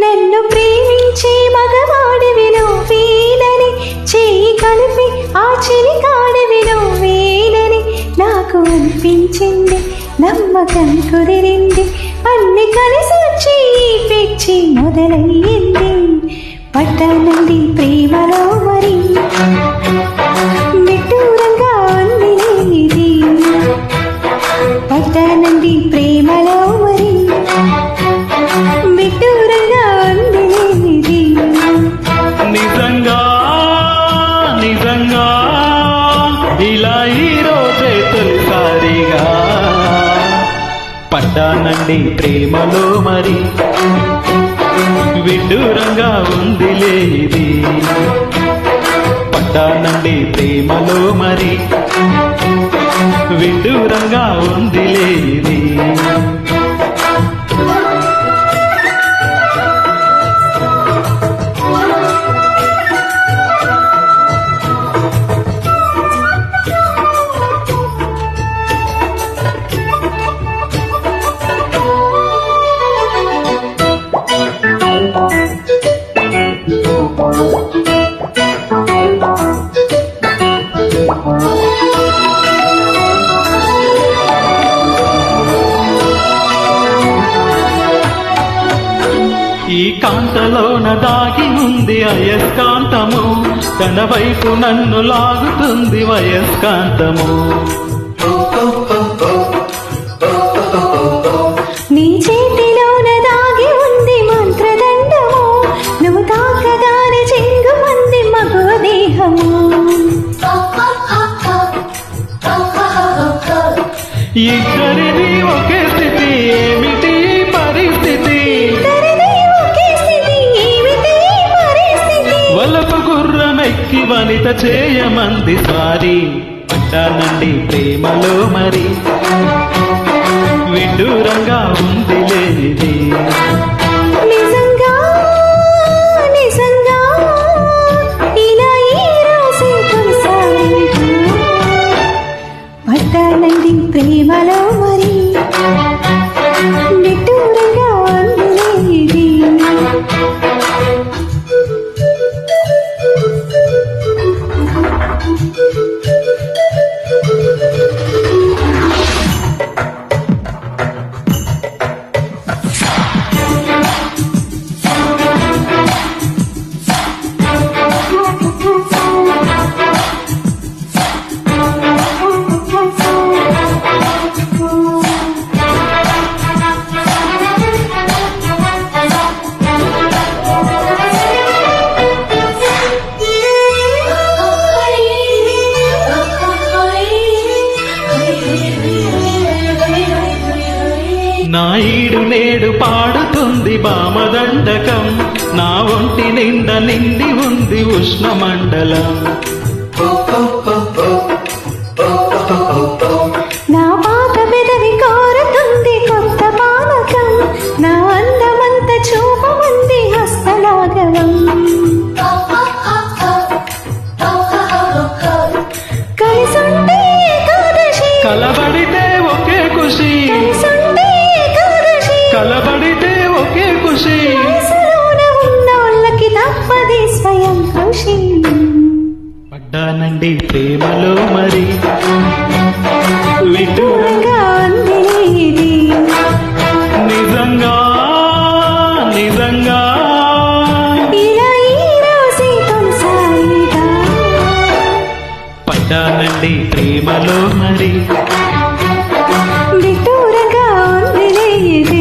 నన్ను ప్రేమించే మగవాడివి నువ్వేనని చెయ్యి కలిపి ఆ చిలికాడివి నువ్వేనని నాకు అనిపించింది, నమ్మకం కుదిరింది, అన్ని కలిసి వచ్చి ఈ పిచ్చి మొదలయ్యింది. పట్టానంది ప్రేమలో మరి నిట్టూరంగా ఉంది ఇది, పట్టానంది ప్రేమలో మరి నిట్టూరంగా ఉంది ఇది. నిజంగా నిజంగా ఇలా ఈ రోజే తొలిసారిగా పడ్డానండి ప్రేమలో మరి విడ్డూరంగా ఉందిలే ఇది. పడ్డానండి ప్రేమలో మరి విడ్డూరంగా ఉందిలే ఇది. ఈ కాంతలోన దాగి ఉంది అయస్కాంతము, తన వైపు నన్ను లాగుతుంది వయస్కాంతము. నీ చేతిలోన దాగి ఉంది మంత్రదండము, నువ్వు తాకగానే చెంగుమంది మగవ దేహము. ఇద్దరిది ఒకే స్థితి, ఏమిటి పరిస్థితి? వలపు గుర్రమెక్కి వనిత చేయమంది స్వారీ, పడ్డానండి ప్రేమలో మరి విడ్డూరంగా ఉంది లేనిది. నిజంగా నిజంగా ఇలా ఈ రోజే తొలిసారిగా పడ్డానండి ప్రేమలో మరి నిట్టూరంగా ఉంది ఇది. నా ఈడు నేడు పాడుతుంది బామదండకం, నా ఒంటి నిండా నిండి ఉంది ఉష్ణమండలం. నా పాత పెదవి కోరుతుంది కొత్త పానకం, నా అందమంత చూపమంది హస్తలాఘవం. కలిసుంటే ఏకాదశి, కలబడితే ఒకే ఖుషి, కలిసుంటే ఏకాదశి, కలబడితే ఒకే ఖుషి. వయసులోన ఉన్నోళ్ళకి తప్పది స్వయం కృషి. పడ్డానండి ప్రేమలో మరి విడ్డూరంగా దూరంగా ఉంది ఇది. నిజంగా నిజంగా ఇలా ఈ రోజే తొలిసారిగా పడ్డానండి ప్రేమలో మరి విడ్డూరంగా ఉంది ఇది.